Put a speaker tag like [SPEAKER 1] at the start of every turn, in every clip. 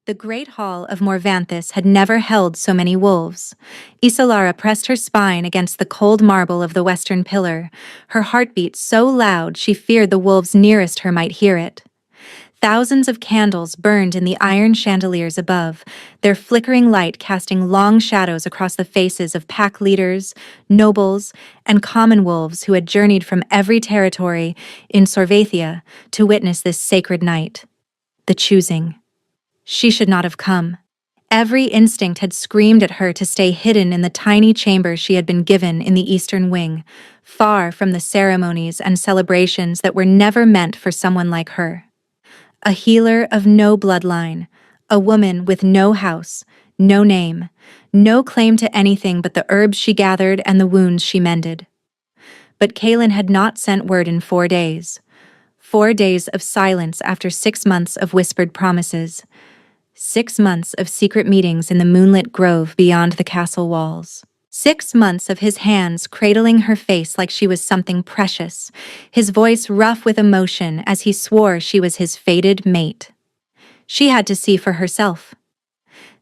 [SPEAKER 1] The great hall of Morvanthus had never held so many wolves. Isalara pressed her spine against the cold marble of the western pillar, her heartbeat so loud she feared the wolves nearest her might hear it. Thousands of candles burned in the iron chandeliers above, their flickering light casting long shadows across the faces of pack leaders, nobles, and common wolves who had journeyed from every territory in Sorvathia to witness this sacred night. The choosing. She should not have come. Every instinct had screamed at her to stay hidden in the tiny chamber she had been given in the eastern wing, far from the ceremonies and celebrations that were never meant for someone like her. A healer of no bloodline, a woman with no house, no name, no claim to anything but the herbs she gathered and the wounds she mended. But Kaelin had not sent word in 4 days. 4 days of silence after 6 months of whispered promises. 6 months of secret meetings in the moonlit grove beyond the castle walls. 6 months of his hands cradling her face like she was something precious, his voice rough with emotion as he swore she was his fated mate. She had to see for herself.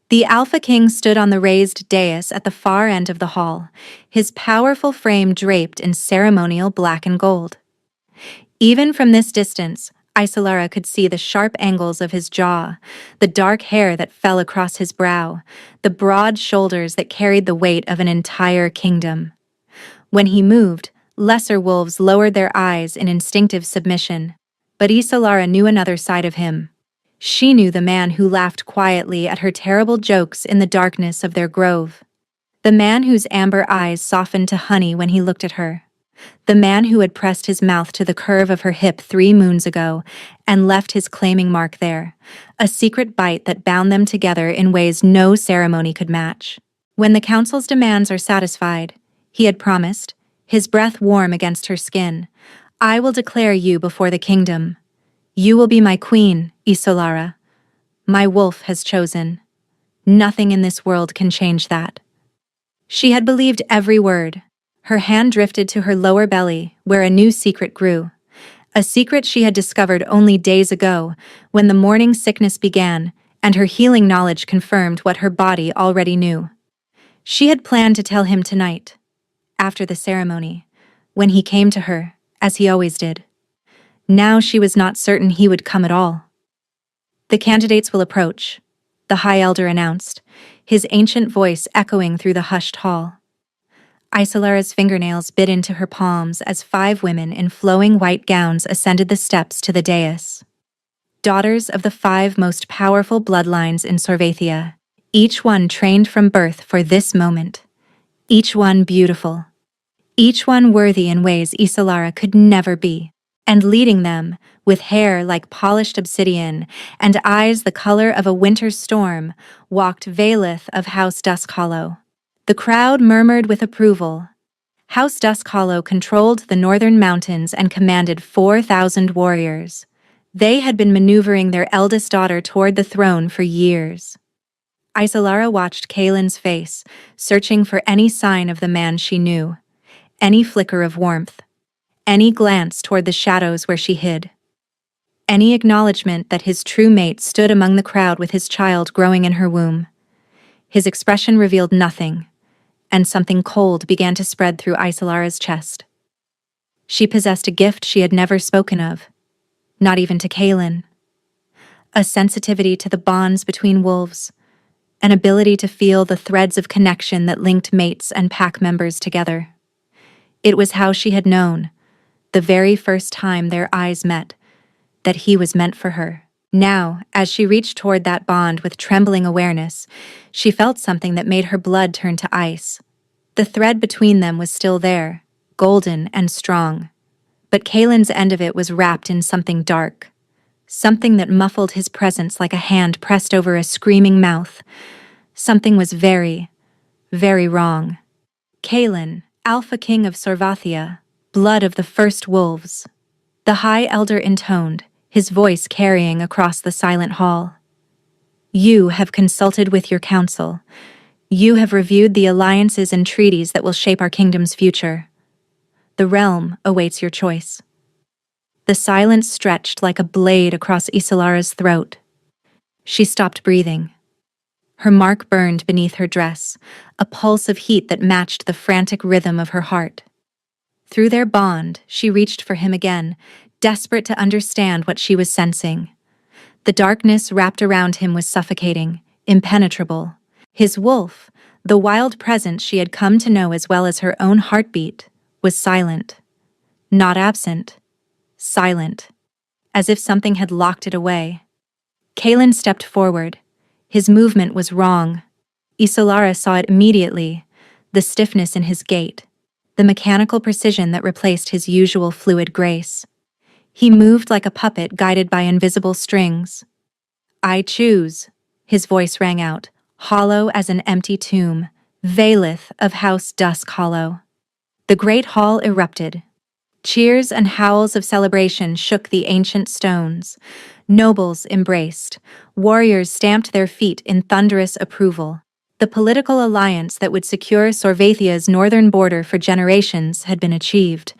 [SPEAKER 1] The Alpha King stood on the raised dais at the far end of the hall, his powerful frame draped in ceremonial black and gold. Even from this distance, Isalara could see the sharp angles of his jaw, the dark hair that fell across his brow, the broad shoulders that carried the weight of an entire kingdom. When he moved, lesser wolves lowered their eyes in instinctive submission. But Isalara knew another side of him. She knew the man who laughed quietly at her terrible jokes in the darkness of their grove. The man whose amber eyes softened to honey when he looked at her. The man who had pressed his mouth to the curve of her hip 3 moons ago and left his claiming mark there, a secret bite that bound them together in ways no ceremony could match. When the council's demands are satisfied, he had promised, his breath warm against her skin, I will declare you before the kingdom. You will be my queen, Isolara. My wolf has chosen. Nothing in this world can change that. She had believed every word. Her hand drifted to her lower belly, where a new secret grew. A secret she had discovered only days ago, when the morning sickness began, and her healing knowledge confirmed what her body already knew. She had planned to tell him tonight, after the ceremony, when he came to her, as he always did. Now she was not certain he would come at all. The candidates will approach, the High Elder announced, his ancient voice echoing through the hushed hall. Isolara's fingernails bit into her palms as 5 women in flowing white gowns ascended the steps to the dais. Daughters of the 5 most powerful bloodlines in Sorvathia, each one trained from birth for this moment. Each one beautiful. Each one worthy in ways Isolara could never be. And leading them, with hair like polished obsidian and eyes the color of a winter's storm, walked Valeth of House Duskhollow. The crowd murmured with approval. House Duskhollow controlled the northern mountains and commanded 4,000 warriors. They had been maneuvering their eldest daughter toward the throne for years. Isolara watched Kaelin's face, searching for any sign of the man she knew, any flicker of warmth, any glance toward the shadows where she hid, any acknowledgement that his true mate stood among the crowd with his child growing in her womb. His expression revealed nothing, and something cold began to spread through Isolara's chest. She possessed a gift she had never spoken of, not even to Kaelin. A sensitivity to the bonds between wolves, an ability to feel the threads of connection that linked mates and pack members together. It was how she had known, the very first time their eyes met, that he was meant for her. Now, as she reached toward that bond with trembling awareness, she felt something that made her blood turn to ice. The thread between them was still there, golden and strong. But Kaelin's end of it was wrapped in something dark, something that muffled his presence like a hand pressed over a screaming mouth. Something was very, very wrong. Kaelin, Alpha King of Sorvathia, blood of the first wolves. The High Elder intoned, his voice carrying across the silent hall. You have consulted with your council. You have reviewed the alliances and treaties that will shape our kingdom's future. The realm awaits your choice. The silence stretched like a blade across Isolara's throat. She stopped breathing. Her mark burned beneath her dress, a pulse of heat that matched the frantic rhythm of her heart. Through their bond, she reached for him again, desperate to understand what she was sensing. The darkness wrapped around him was suffocating, impenetrable. His wolf, the wild presence she had come to know as well as her own heartbeat, was silent. Not absent. Silent. As if something had locked it away. Kalen stepped forward. His movement was wrong. Isolara saw it immediately, the stiffness in his gait, the mechanical precision that replaced his usual fluid grace. He moved like a puppet guided by invisible strings. "I choose," his voice rang out, hollow as an empty tomb, Valeth of House Dusk Hollow. The great hall erupted. Cheers and howls of celebration shook the ancient stones. Nobles embraced. Warriors stamped their feet in thunderous approval. The political alliance that would secure Sorvathia's northern border for generations had been achieved,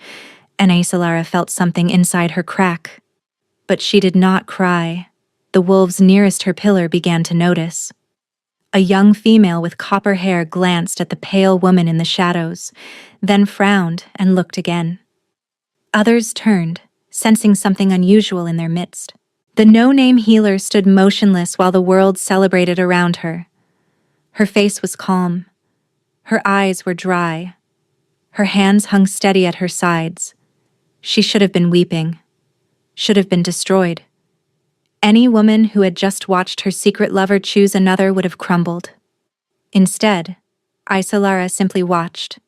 [SPEAKER 1] and Aesalara felt something inside her crack. But she did not cry. The wolves nearest her pillar began to notice. A young female with copper hair glanced at the pale woman in the shadows, then frowned and looked again. Others turned, sensing something unusual in their midst. The no-name healer stood motionless while the world celebrated around her. Her face was calm. Her eyes were dry. Her hands hung steady at her sides. She should have been weeping. Should have been destroyed. Any woman who had just watched her secret lover choose another would have crumbled. Instead, Isolara simply watched,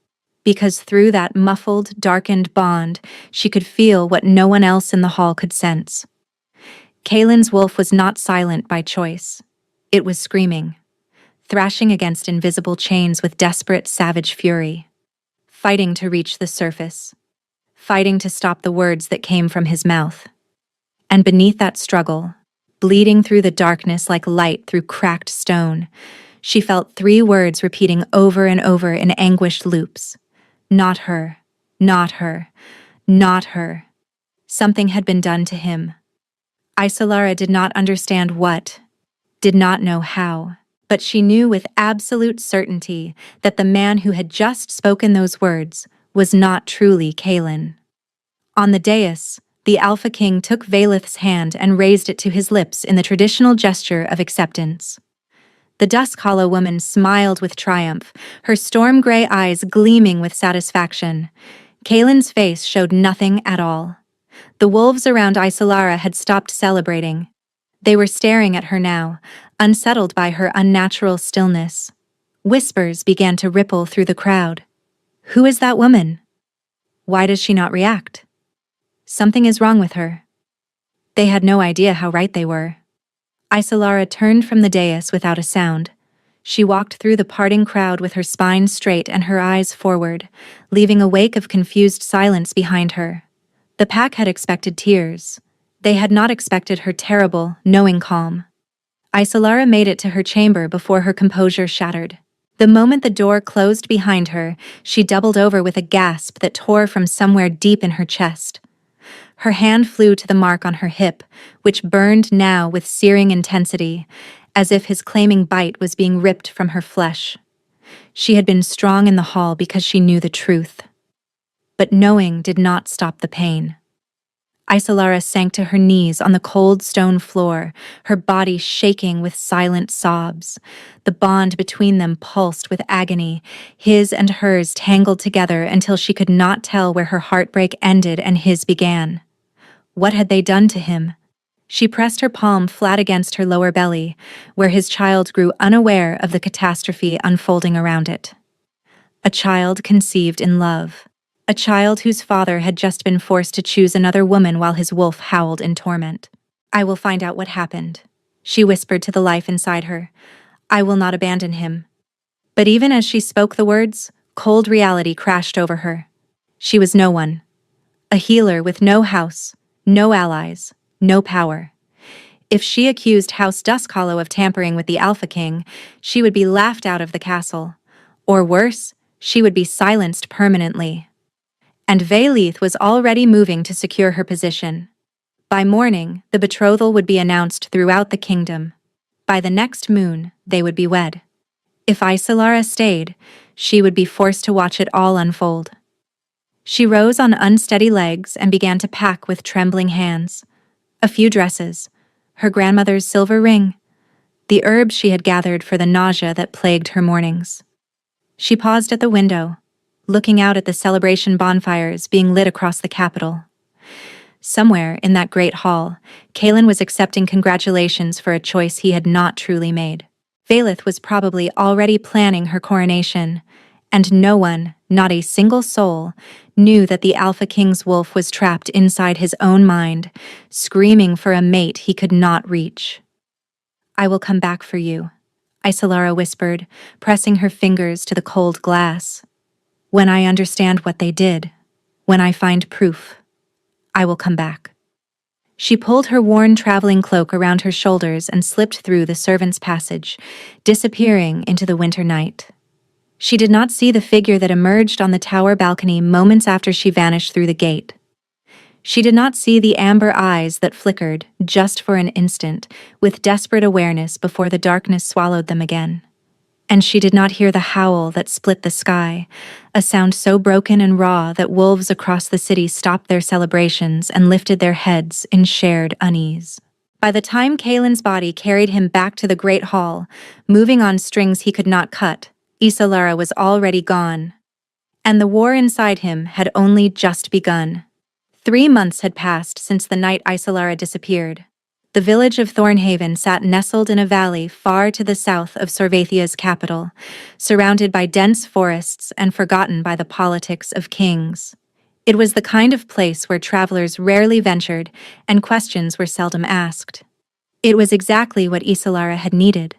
[SPEAKER 1] because through that muffled, darkened bond, she could feel what no one else in the hall could sense. Kalen's wolf was not silent by choice. It was screaming, thrashing against invisible chains with desperate, savage fury, fighting to reach the surface, fighting to stop the words that came from his mouth. And beneath that struggle, bleeding through the darkness like light through cracked stone, she felt 3 words repeating over and over in anguished loops. Not her, not her, not her. Something had been done to him. Isolara did not understand what, did not know how, but she knew with absolute certainty that the man who had just spoken those words was not truly Kalen. On the dais, the Alpha King took Valeth's hand and raised it to his lips in the traditional gesture of acceptance. The Dusk Hollow woman smiled with triumph, her storm-gray eyes gleaming with satisfaction. Kalen's face showed nothing at all. The wolves around Isolara had stopped celebrating. They were staring at her now, unsettled by her unnatural stillness. Whispers began to ripple through the crowd. Who is that woman? Why does she not react? Something is wrong with her. They had no idea how right they were. Isolara turned from the dais without a sound. She walked through the parting crowd with her spine straight and her eyes forward, leaving a wake of confused silence behind her. The pack had expected tears. They had not expected her terrible, knowing calm. Isolara made it to her chamber before her composure shattered. The moment the door closed behind her, she doubled over with a gasp that tore from somewhere deep in her chest. Her hand flew to the mark on her hip, which burned now with searing intensity, as if his claiming bite was being ripped from her flesh. She had been strong in the hall because she knew the truth. But knowing did not stop the pain. Isolara sank to her knees on the cold stone floor, her body shaking with silent sobs. The bond between them pulsed with agony, his and hers tangled together until she could not tell where her heartbreak ended and his began. What had they done to him? She pressed her palm flat against her lower belly, where his child grew unaware of the catastrophe unfolding around it. A child conceived in love. A child whose father had just been forced to choose another woman while his wolf howled in torment. "I will find out what happened," she whispered to the life inside her. "I will not abandon him." But even as she spoke the words, cold reality crashed over her. She was no one. A healer with no house, no allies, no power. If she accused House Duskhollow of tampering with the Alpha King, she would be laughed out of the castle. Or worse, she would be silenced permanently. And Valeth was already moving to secure her position. By morning, the betrothal would be announced throughout the kingdom. By the next moon, they would be wed. If Isolara stayed, she would be forced to watch it all unfold. She rose on unsteady legs and began to pack with trembling hands. A few dresses, her grandmother's silver ring, the herbs she had gathered for the nausea that plagued her mornings. She paused at the window, looking out at the celebration bonfires being lit across the capital. Somewhere in that great hall, Kalen was accepting congratulations for a choice he had not truly made. Valeth was probably already planning her coronation, and no one, not a single soul, knew that the Alpha King's wolf was trapped inside his own mind, screaming for a mate he could not reach. "I will come back for you," Isolara whispered, pressing her fingers to the cold glass. "When I understand what they did, when I find proof, I will come back." She pulled her worn traveling cloak around her shoulders and slipped through the servants' passage, disappearing into the winter night. She did not see the figure that emerged on the tower balcony moments after she vanished through the gate. She did not see the amber eyes that flickered, just for an instant, with desperate awareness before the darkness swallowed them again. And she did not hear the howl that split the sky, a sound so broken and raw that wolves across the city stopped their celebrations and lifted their heads in shared unease. By the time Kalen's body carried him back to the great hall, moving on strings he could not cut, Isolara was already gone. And the war inside him had only just begun. 3 months had passed since the night Isolara disappeared. The village of Thornhaven sat nestled in a valley far to the south of Sorvathia's capital, surrounded by dense forests and forgotten by the politics of kings. It was the kind of place where travelers rarely ventured and questions were seldom asked. It was exactly what Isolara had needed.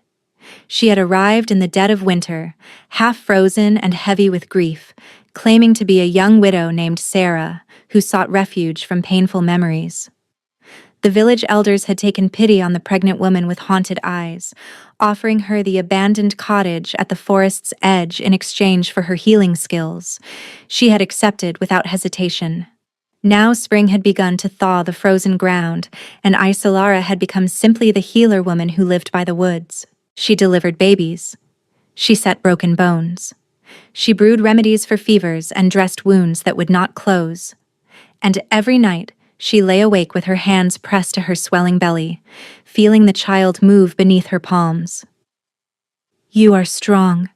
[SPEAKER 1] She had arrived in the dead of winter, half frozen and heavy with grief, claiming to be a young widow named Sarah, who sought refuge from painful memories. The village elders had taken pity on the pregnant woman with haunted eyes, offering her the abandoned cottage at the forest's edge in exchange for her healing skills. She had accepted without hesitation. Now spring had begun to thaw the frozen ground, and Isolara had become simply the healer woman who lived by the woods. She delivered babies. She set broken bones. She brewed remedies for fevers and dressed wounds that would not close. And every night, she lay awake with her hands pressed to her swelling belly, feeling the child move beneath her palms. "You are strong,"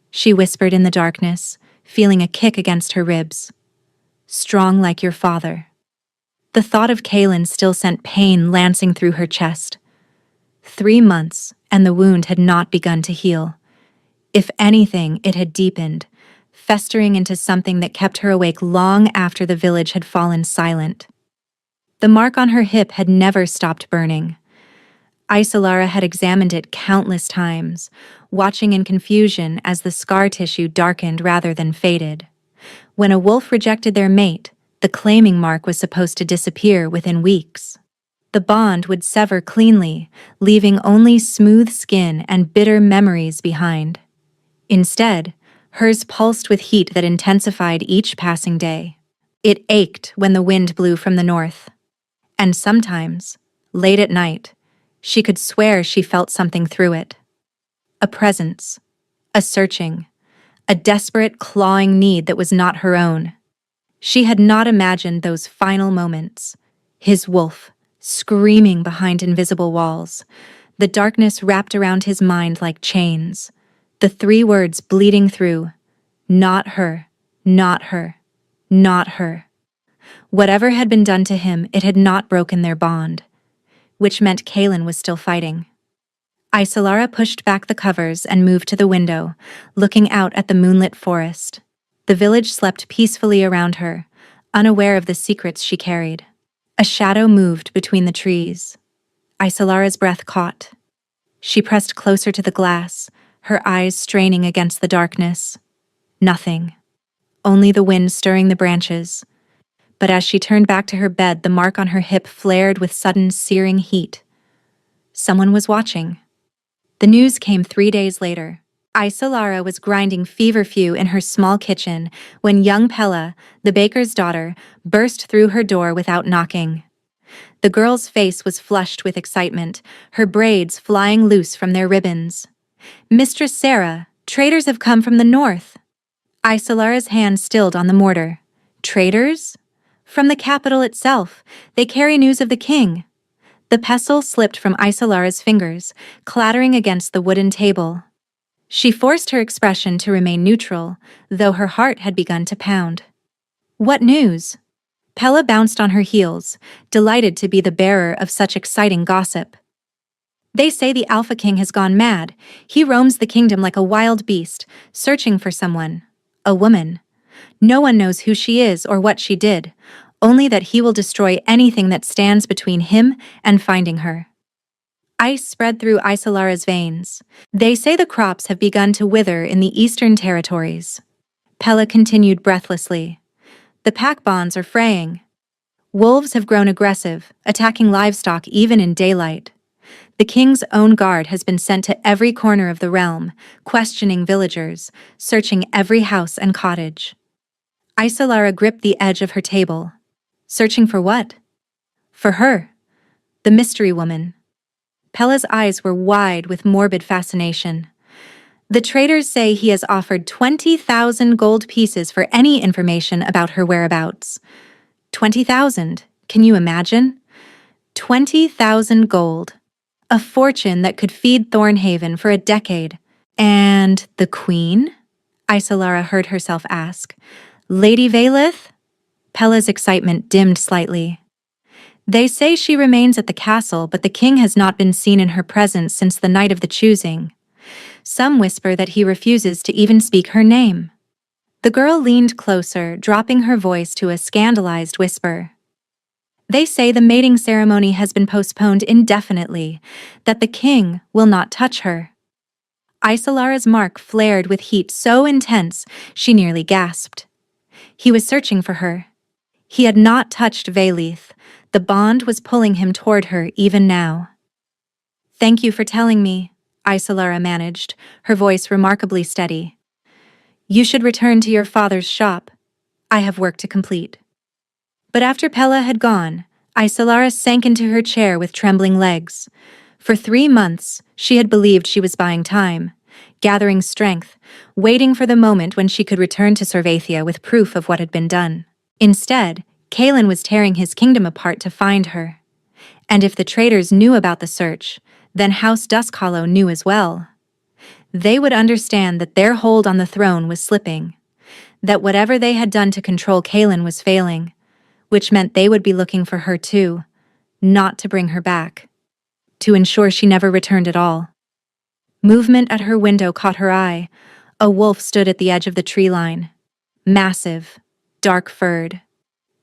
[SPEAKER 1] she whispered in the darkness, feeling a kick against her ribs. "Strong like your father." The thought of Kalen still sent pain lancing through her chest. 3 months, and the wound had not begun to heal. If anything, it had deepened, festering into something that kept her awake long after the village had fallen silent. The mark on her hip had never stopped burning. Isolara had examined it countless times, watching in confusion as the scar tissue darkened rather than faded. When a wolf rejected their mate, the claiming mark was supposed to disappear within weeks. The bond would sever cleanly, leaving only smooth skin and bitter memories behind. Instead, hers pulsed with heat that intensified each passing day. It ached when the wind blew from the north. And sometimes, late at night, she could swear she felt something through it. A presence, a searching, a desperate clawing need that was not her own. She had not imagined those final moments. His wolf, screaming behind invisible walls, the darkness wrapped around his mind like chains, the 3 words bleeding through, "Not her, not her, not her." Whatever had been done to him, it had not broken their bond, which meant Kalen was still fighting. Isolara pushed back the covers and moved to the window, looking out at the moonlit forest. The village slept peacefully around her, unaware of the secrets she carried. A shadow moved between the trees. Isolara's breath caught. She pressed closer to the glass, her eyes straining against the darkness. Nothing. Only the wind stirring the branches. But as she turned back to her bed, the mark on her hip flared with sudden, searing heat. Someone was watching. The news came 3 days later. Isolara was grinding feverfew in her small kitchen when young Pella, the baker's daughter, burst through her door without knocking. The girl's face was flushed with excitement, her braids flying loose from their ribbons. "Mistress Sarah, traders have come from the north." Isolara's hand stilled on the mortar. "Traders?" "From the capital itself. They carry news of the king." The pestle slipped from Isolara's fingers, clattering against the wooden table. She forced her expression to remain neutral, though her heart had begun to pound. "What news?" Pella bounced on her heels, delighted to be the bearer of such exciting gossip. "They say the Alpha King has gone mad. He roams the kingdom like a wild beast, searching for someone. A woman. No one knows who she is or what she did, only that he will destroy anything that stands between him and finding her." Ice spread through Isolara's veins. "They say the crops have begun to wither in the eastern territories." Pella continued breathlessly. "The pack bonds are fraying. Wolves have grown aggressive, attacking livestock even in daylight. The king's own guard has been sent to every corner of the realm, questioning villagers, searching every house and cottage." Isolara gripped the edge of her table. "Searching for what?" "For her. The mystery woman." Pella's eyes were wide with morbid fascination. "The traders say he has offered 20,000 gold pieces for any information about her whereabouts." 20,000? Can you imagine? 20,000 gold. A fortune that could feed Thornhaven for a decade. "And the queen?" Isolara heard herself ask. "Lady Valith?" Pella's excitement dimmed slightly. "They say she remains at the castle, but the king has not been seen in her presence since the night of the choosing. Some whisper that he refuses to even speak her name." The girl leaned closer, dropping her voice to a scandalized whisper. "They say the mating ceremony has been postponed indefinitely, that the king will not touch her." Isolara's mark flared with heat so intense she nearly gasped. He was searching for her. He had not touched Valith. The bond was pulling him toward her even now. "Thank you for telling me," Isolara managed, her voice remarkably steady. "You should return to your father's shop. I have work to complete." But after Pella had gone, Isolara sank into her chair with trembling legs. For 3 months, she had believed she was buying time, gathering strength, waiting for the moment when she could return to Sorvathia with proof of what had been done. Instead, Kalen was tearing his kingdom apart to find her. And if the traders knew about the search, then House Duskhollow knew as well. They would understand that their hold on the throne was slipping, that whatever they had done to control Kalen was failing, which meant they would be looking for her too, not to bring her back, to ensure she never returned at all. Movement at her window caught her eye. A wolf stood at the edge of the tree line. Massive, dark-furred.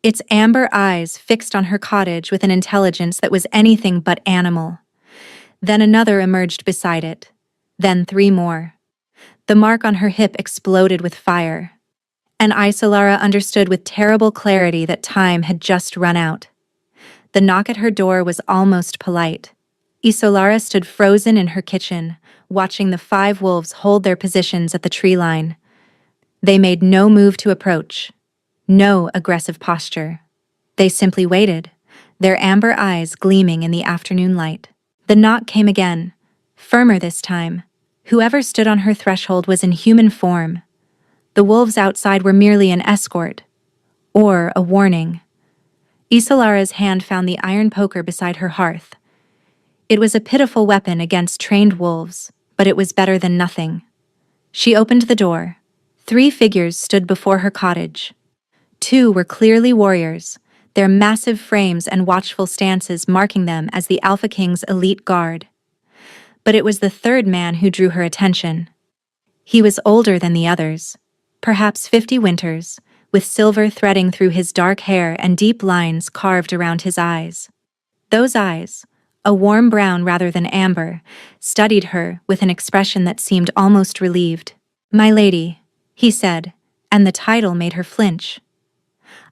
[SPEAKER 1] Its amber eyes fixed on her cottage with an intelligence that was anything but animal. Then another emerged beside it. Then 3 more. The mark on her hip exploded with fire. And Isolara understood with terrible clarity that time had just run out. The knock at her door was almost polite. Isolara stood frozen in her kitchen, watching the 5 wolves hold their positions at the tree line. They made no move to approach. No aggressive posture. They simply waited, their amber eyes gleaming in the afternoon light. The knock came again, firmer this time. Whoever stood on her threshold was in human form. The wolves outside were merely an escort, or a warning. Isolara's hand found the iron poker beside her hearth. It was a pitiful weapon against trained wolves, but it was better than nothing. She opened the door. 3 figures stood before her cottage. 2 were clearly warriors, their massive frames and watchful stances marking them as the Alpha King's elite guard. But it was the 3rd man who drew her attention. He was older than the others, perhaps 50 winters, with silver threading through his dark hair and deep lines carved around his eyes. Those eyes, a warm brown rather than amber, studied her with an expression that seemed almost relieved. "My lady," he said, and the title made her flinch.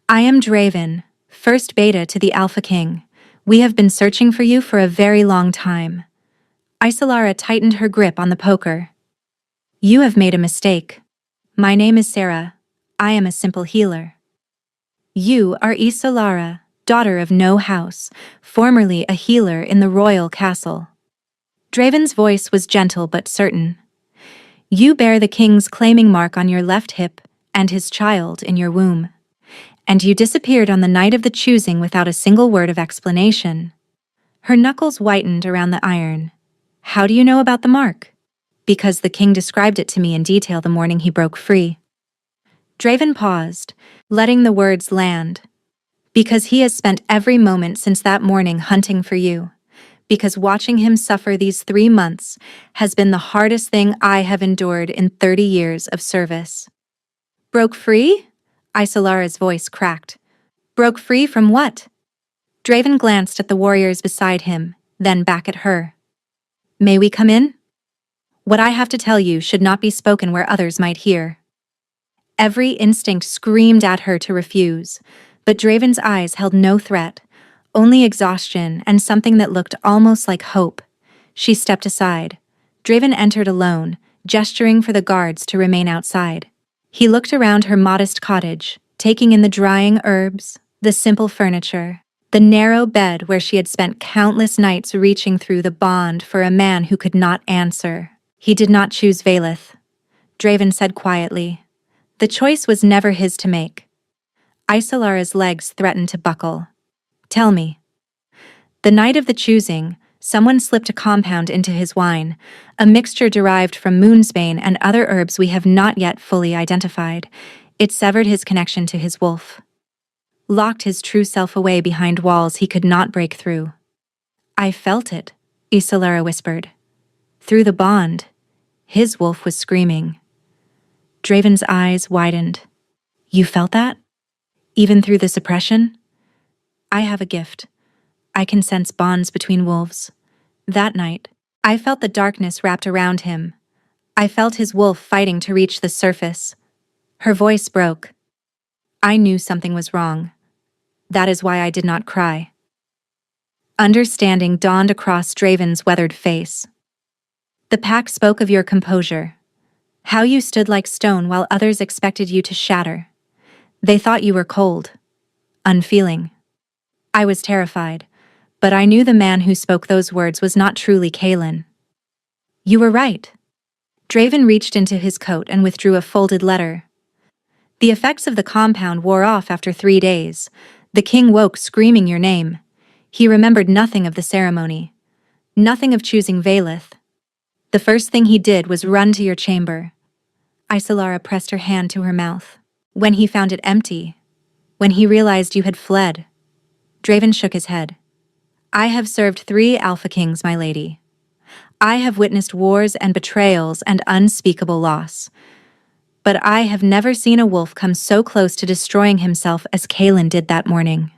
[SPEAKER 1] "I am Draven, first beta to the Alpha King. We have been searching for you for a very long time." Isolara tightened her grip on the poker. "You have made a mistake. My name is Sarah. I am a simple healer." "You are Isolara," daughter of no house, formerly a healer in the royal castle. Draven's voice was gentle but certain. You bear the king's claiming mark on your left hip and his child in your womb. And you disappeared on the night of the choosing without a single word of explanation. Her knuckles whitened around the iron. How do you know about the mark? Because the king described it to me in detail the morning he broke free. Draven paused, letting the words land. Because he has spent every moment since that morning hunting for you. Because watching him suffer these 3 months has been the hardest thing I have endured in 30 years of service. Broke free? Isolara's voice cracked. Broke free from what? Draven glanced at the warriors beside him, then back at her. May we come in? What I have to tell you should not be spoken where others might hear. Every instinct screamed at her to refuse, but Draven's eyes held no threat, only exhaustion and something that looked almost like hope. She stepped aside. Draven entered alone, gesturing for the guards to remain outside. He looked around her modest cottage, taking in the drying herbs, the simple furniture, the narrow bed where she had spent countless nights reaching through the bond for a man who could not answer. He did not choose Valeth, Draven said quietly. The choice was never his to make. Isolara's legs threatened to buckle. Tell me. The night of the choosing, someone slipped a compound into his wine, a mixture derived from moonsbane and other herbs we have not yet fully identified. It severed his connection to his wolf. Locked his true self away behind walls he could not break through. I felt it, Isolara whispered. Through the bond, his wolf was screaming. Draven's eyes widened. You felt that? Even through the suppression? I have a gift. I can sense bonds between wolves. That night, I felt the darkness wrapped around him. I felt his wolf fighting to reach the surface. Her voice broke. I knew something was wrong. That is why I did not cry. Understanding dawned across Draven's weathered face. The pack spoke of your composure. How you stood like stone while others expected you to shatter. They thought you were cold, unfeeling. I was terrified, but I knew the man who spoke those words was not truly Kaelin. You were right. Draven reached into his coat and withdrew a folded letter. The effects of the compound wore off after 3 days. The king woke screaming your name. He remembered nothing of the ceremony. Nothing of choosing Valeth. The first thing he did was run to your chamber. Isolara pressed her hand to her mouth. When he found it empty, when he realized you had fled. Draven shook his head. I have served 3 Alpha Kings, my lady. I have witnessed wars and betrayals and unspeakable loss. But I have never seen a wolf come so close to destroying himself as Kaelin did that morning.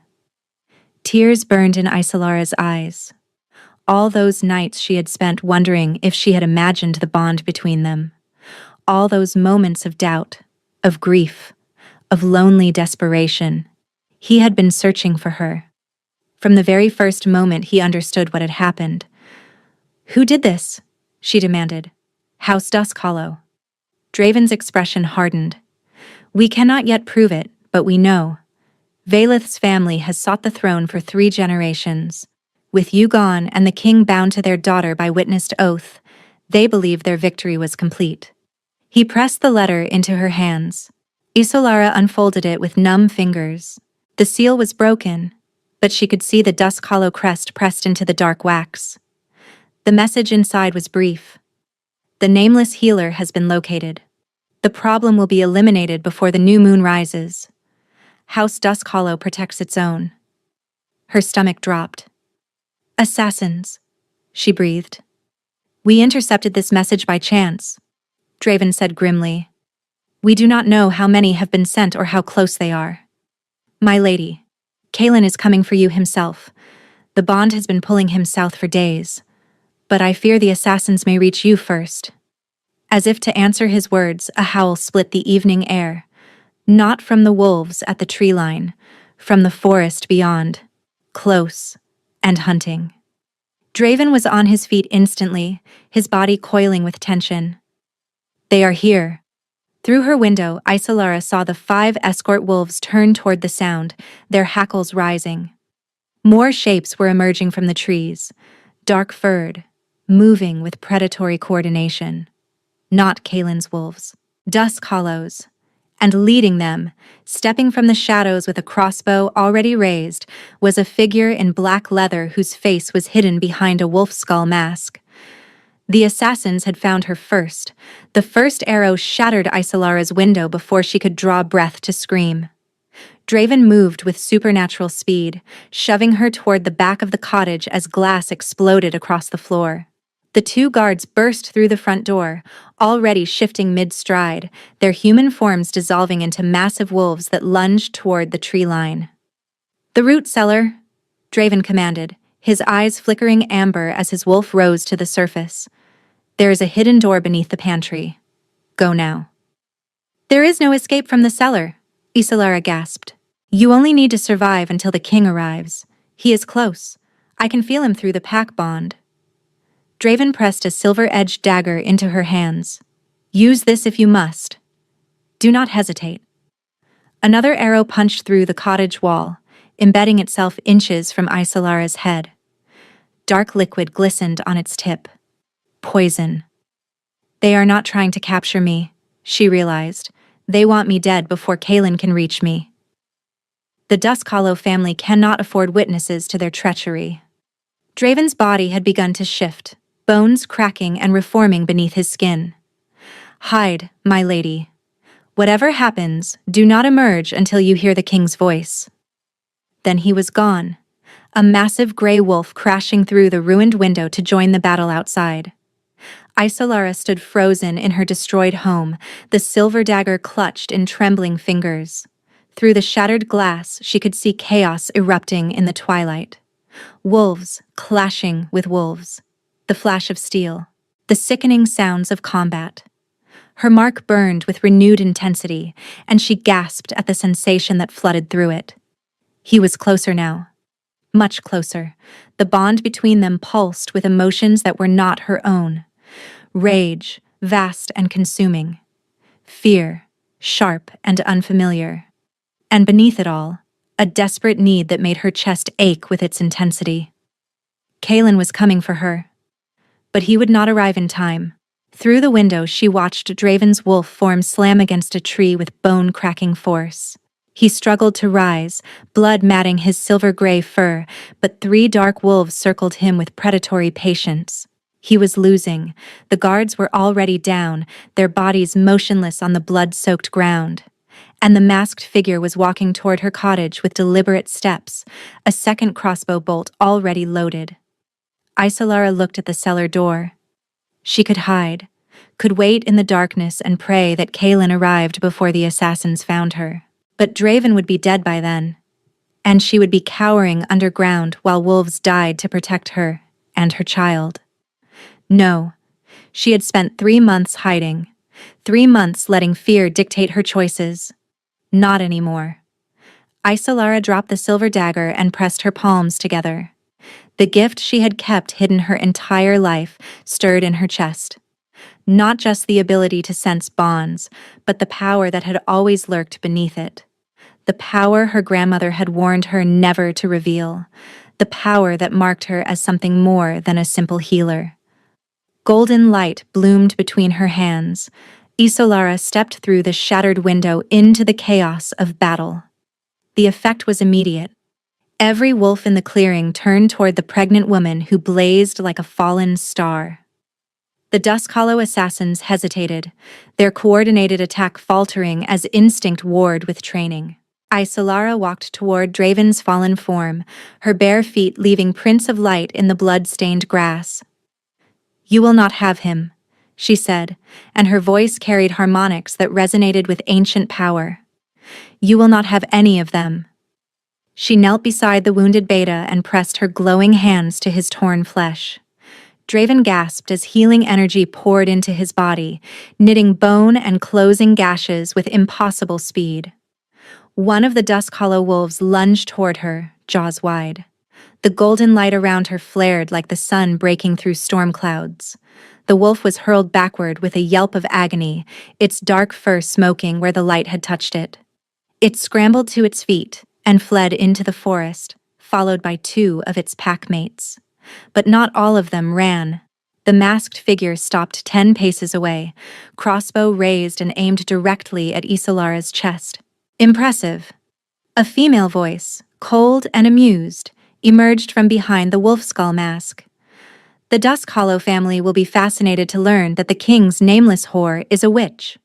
[SPEAKER 1] Tears burned in Isolara's eyes. All those nights she had spent wondering if she had imagined the bond between them. All those moments of doubt, of grief, of lonely desperation. He had been searching for her. From the very first moment he understood what had happened. Who did this? She demanded. House Duskhollow. Draven's expression hardened. We cannot yet prove it, but we know. Valeth's family has sought the throne for 3 generations. With you gone and the king bound to their daughter by witnessed oath, they believe their victory was complete. He pressed the letter into her hands. Isolara unfolded it with numb fingers. The seal was broken, but she could see the Duskhollow crest pressed into the dark wax. The message inside was brief. The nameless healer has been located. The problem will be eliminated before the new moon rises. House Duskhollow protects its own. Her stomach dropped. Assassins, she breathed. We intercepted this message by chance, Draven said grimly. We do not know how many have been sent or how close they are. My lady, Kaelin is coming for you himself. The bond has been pulling him south for days. But I fear the assassins may reach you first. As if to answer his words, a howl split the evening air. Not from the wolves at the tree line, from the forest beyond. Close and hunting. Draven was on his feet instantly, his body coiling with tension. They are here. Through her window, Isolara saw the 5 escort wolves turn toward the sound, their hackles rising. More shapes were emerging from the trees, dark-furred, moving with predatory coordination. Not Kalen's wolves. Dusk hollows. And leading them, stepping from the shadows with a crossbow already raised, was a figure in black leather whose face was hidden behind a wolf skull mask. The assassins had found her first. The first arrow shattered Isolara's window before she could draw breath to scream. Draven moved with supernatural speed, shoving her toward the back of the cottage as glass exploded across the floor. The two guards burst through the front door, already shifting mid-stride, their human forms dissolving into massive wolves that lunged toward the tree line. "The root cellar," Draven commanded, his eyes flickering amber as his wolf rose to the surface. "There is a hidden door beneath the pantry. Go now." "There is no escape from the cellar," Isolara gasped. "You only need to survive until the king arrives. He is close. I can feel him through the pack bond." Draven pressed a silver-edged dagger into her hands. "Use this if you must. Do not hesitate." Another arrow punched through the cottage wall, embedding itself inches from Isolara's head. Dark liquid glistened on its tip. Poison. "They are not trying to capture me," she realized. "They want me dead before Kalen can reach me." The Dusk Hollow family cannot afford witnesses to their treachery. Draven's body had begun to shift, bones cracking and reforming beneath his skin. "Hide, my lady. Whatever happens, do not emerge until you hear the king's voice." Then he was gone, a massive gray wolf crashing through the ruined window to join the battle outside. Isolara stood frozen in her destroyed home, the silver dagger clutched in trembling fingers. Through the shattered glass, she could see chaos erupting in the twilight. Wolves clashing with wolves. The flash of steel. The sickening sounds of combat. Her mark burned with renewed intensity, and she gasped at the sensation that flooded through it. He was closer now. Much closer. The bond between them pulsed with emotions that were not her own. Rage, vast and consuming. Fear, sharp and unfamiliar. And beneath it all, a desperate need that made her chest ache with its intensity. Kalen was coming for her. But he would not arrive in time. Through the window, she watched Draven's wolf form slam against a tree with bone-cracking force. He struggled to rise, blood matting his silver-gray fur, but 3 dark wolves circled him with predatory patience. He was losing. The guards were already down, their bodies motionless on the blood-soaked ground. And the masked figure was walking toward her cottage with deliberate steps, a second crossbow bolt already loaded. Isolara looked at the cellar door. She could hide, could wait in the darkness and pray that Kalen arrived before the assassins found her. But Draven would be dead by then, and she would be cowering underground while wolves died to protect her and her child. No, she had spent 3 months hiding, 3 months letting fear dictate her choices. Not anymore. Isolara dropped the silver dagger and pressed her palms together. The gift she had kept hidden her entire life stirred in her chest. Not just the ability to sense bonds, but the power that had always lurked beneath it. The power her grandmother had warned her never to reveal. The power that marked her as something more than a simple healer. Golden light bloomed between her hands. Isolara stepped through the shattered window into the chaos of battle. The effect was immediate. Every wolf in the clearing turned toward the pregnant woman who blazed like a fallen star. The Dusk Hollow assassins hesitated, their coordinated attack faltering as instinct warred with training. Isolara walked toward Draven's fallen form, her bare feet leaving prints of light in the blood-stained grass. "You will not have him," she said, and her voice carried harmonics that resonated with ancient power. "You will not have any of them." She knelt beside the wounded Beta and pressed her glowing hands to his torn flesh. Draven gasped as healing energy poured into his body, knitting bone and closing gashes with impossible speed. One of the Dusk Hollow wolves lunged toward her, jaws wide. The golden light around her flared like the sun breaking through storm clouds. The wolf was hurled backward with a yelp of agony, its dark fur smoking where the light had touched it. It scrambled to its feet and fled into the forest, followed by 2 of its packmates. But not all of them ran. The masked figure stopped 10 paces away, crossbow raised and aimed directly at Isolara's chest. Impressive. A female voice, cold and amused, emerged from behind the wolf skull mask. The Dusk Hollow family will be fascinated to learn that the king's nameless whore is a witch.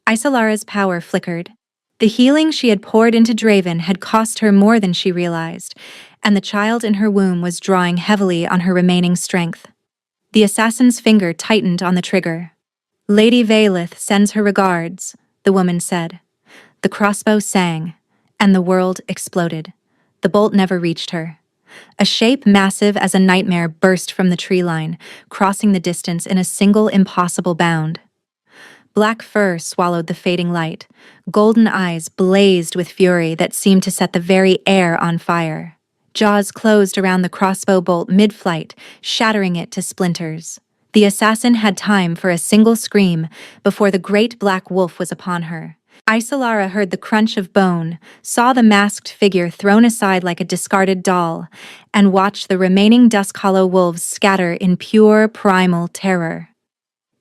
[SPEAKER 1] Isolara's power flickered. The healing she had poured into Draven had cost her more than she realized, and the child in her womb was drawing heavily on her remaining strength. The assassin's finger tightened on the trigger. "Lady Vaelith sends her regards," the woman said. The crossbow sang, and the world exploded. The bolt never reached her. A shape massive as a nightmare burst from the tree line, crossing the distance in a single impossible bound. Black fur swallowed the fading light. Golden eyes blazed with fury that seemed to set the very air on fire. Jaws closed around the crossbow bolt mid-flight, shattering it to splinters. The assassin had time for a single scream before the great black wolf was upon her. Isolara heard the crunch of bone, saw the masked figure thrown aside like a discarded doll, and watched the remaining Dusk Hollow wolves scatter in pure primal terror.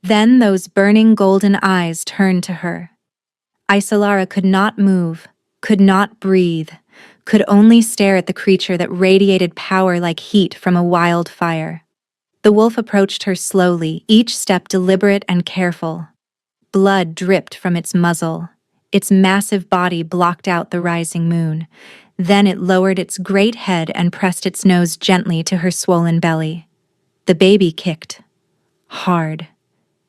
[SPEAKER 1] Then those burning golden eyes turned to her. Isolara could not move, could not breathe, could only stare at the creature that radiated power like heat from a wildfire. The wolf approached her slowly, each step deliberate and careful. Blood dripped from its muzzle. Its massive body blocked out the rising moon. Then it lowered its great head and pressed its nose gently to her swollen belly. The baby kicked. Hard.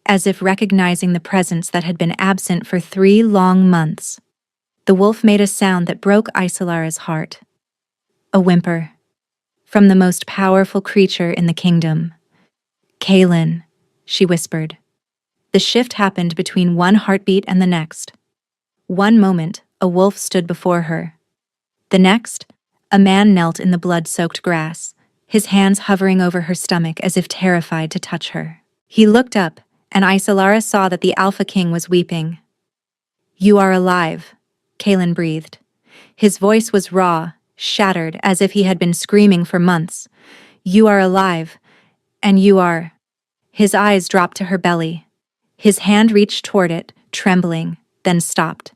[SPEAKER 1] As if recognizing the presence that had been absent for 3 long months. The wolf made a sound that broke Isolara's heart. A whimper. From the most powerful creature in the kingdom. "Kaelin," she whispered. The shift happened between one heartbeat and the next. One moment, a wolf stood before her. The next, a man knelt in the blood-soaked grass, his hands hovering over her stomach as if terrified to touch her. He looked up, and Isolara saw that the Alpha King was weeping. "You are alive," Kaelin breathed. His voice was raw, shattered, as if he had been screaming for months. "You are alive, and you are—" His eyes dropped to her belly. His hand reached toward it, trembling, then stopped.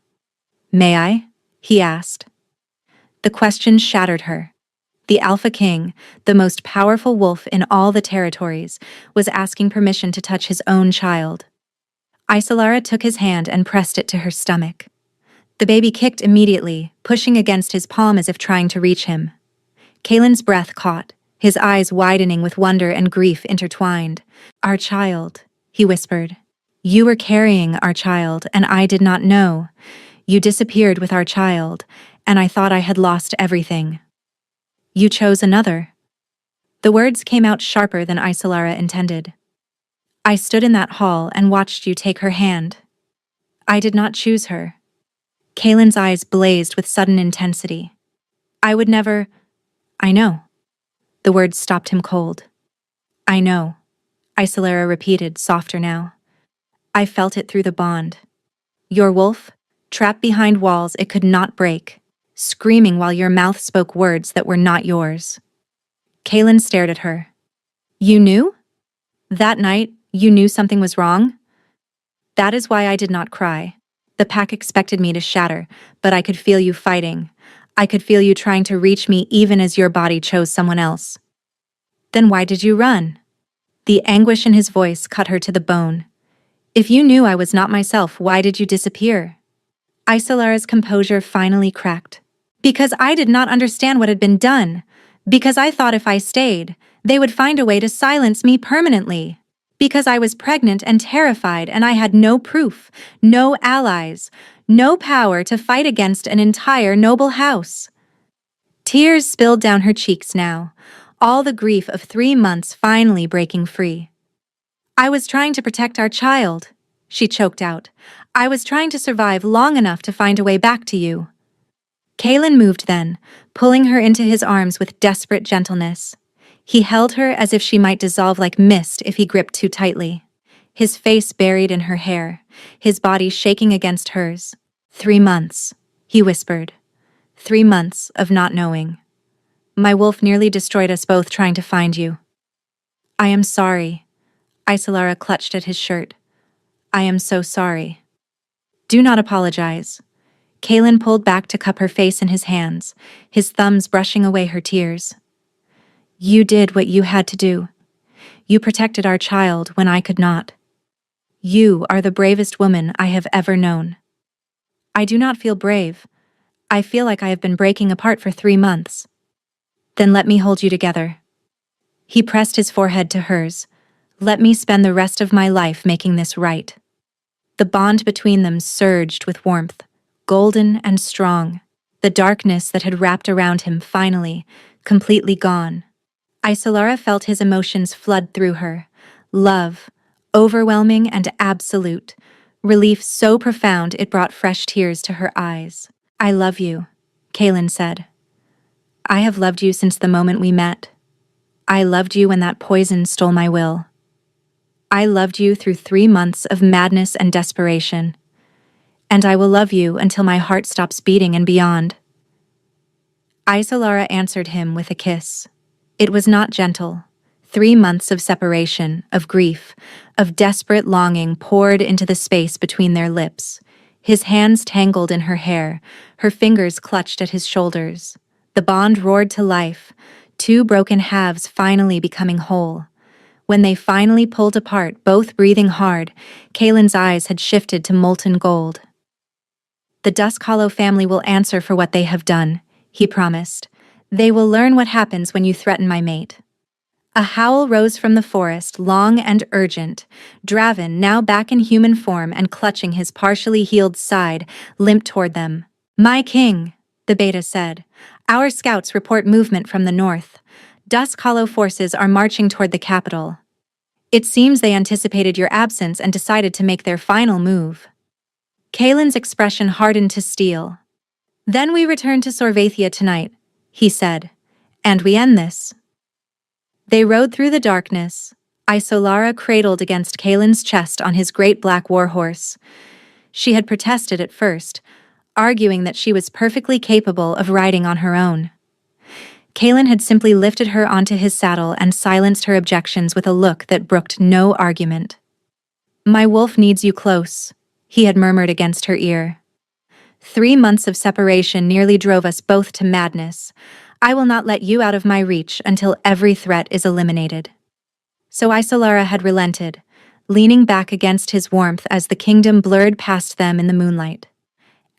[SPEAKER 1] "May I?" he asked. The question shattered her. The Alpha King, the most powerful wolf in all the territories, was asking permission to touch his own child. Isolara took his hand and pressed it to her stomach. The baby kicked immediately, pushing against his palm as if trying to reach him. Kaelin's breath caught, his eyes widening with wonder and grief intertwined. "Our child," he whispered. "You were carrying our child, and I did not know. You disappeared with our child, and I thought I had lost everything. You chose another." The words came out sharper than Isolara intended. "I stood in that hall and watched you take her hand. I did not choose her." Kaelin's eyes blazed with sudden intensity. "I would never—" "I know." The words stopped him cold. "I know," Isolara repeated, softer now. "I felt it through the bond. Your wolf, trapped behind walls it could not break, screaming while your mouth spoke words that were not yours." Kaelin stared at her. "You knew? That night, you knew something was wrong?" "That is why I did not cry. The pack expected me to shatter, but I could feel you fighting. I could feel you trying to reach me even as your body chose someone else." "Then why did you run?" The anguish in his voice cut her to the bone. "If you knew I was not myself, why did you disappear?" Isolara's composure finally cracked. "Because I did not understand what had been done. Because I thought if I stayed, they would find a way to silence me permanently. Because I was pregnant and terrified and I had no proof, no allies, no power to fight against an entire noble house." Tears spilled down her cheeks now, all the grief of 3 months finally breaking free. "I was trying to protect our child," she choked out. "I was trying to survive long enough to find a way back to you." Kaelin moved then, pulling her into his arms with desperate gentleness. He held her as if she might dissolve like mist if he gripped too tightly. His face buried in her hair, his body shaking against hers. 3 months, he whispered. 3 months of not knowing. My wolf nearly destroyed us both trying to find you. I am sorry. Isolara clutched at his shirt. I am so sorry. Do not apologize. Kaelin pulled back to cup her face in his hands, his thumbs brushing away her tears. You did what you had to do. You protected our child when I could not. You are the bravest woman I have ever known. I do not feel brave. I feel like I have been breaking apart for 3 months. Then let me hold you together. He pressed his forehead to hers. Let me spend the rest of my life making this right. The bond between them surged with warmth, golden and strong. The darkness that had wrapped around him finally, completely gone. Isolara felt his emotions flood through her. Love, overwhelming and absolute. Relief so profound it brought fresh tears to her eyes. I love you, Kaelin said. I have loved you since the moment we met. I loved you when that poison stole my will. I loved you through 3 months of madness and desperation. And I will love you until my heart stops beating and beyond. Isolara answered him with a kiss. It was not gentle. 3 months of separation, of grief, of desperate longing poured into the space between their lips. His hands tangled in her hair, her fingers clutched at his shoulders. The bond roared to life, 2 broken halves finally becoming whole. When they finally pulled apart, both breathing hard, Kaelin's eyes had shifted to molten gold. The Dusk Hollow family will answer for what they have done, he promised. They will learn what happens when you threaten my mate. A howl rose from the forest, long and urgent. Draven, now back in human form and clutching his partially healed side, limped toward them. My king, the beta said. Our scouts report movement from the north. Dusk Hollow forces are marching toward the capital. It seems they anticipated your absence and decided to make their final move. Kaelin's expression hardened to steel. Then we return to Sorvathia tonight, he said. And we end this. They rode through the darkness, Isolara cradled against Kaelin's chest on his great black warhorse. She had protested at first, arguing that she was perfectly capable of riding on her own. Kaelin had simply lifted her onto his saddle and silenced her objections with a look that brooked no argument. My wolf needs you close, he had murmured against her ear. 3 months of separation nearly drove us both to madness. I will not let you out of my reach until every threat is eliminated. So Isolara had relented, leaning back against his warmth as the kingdom blurred past them in the moonlight.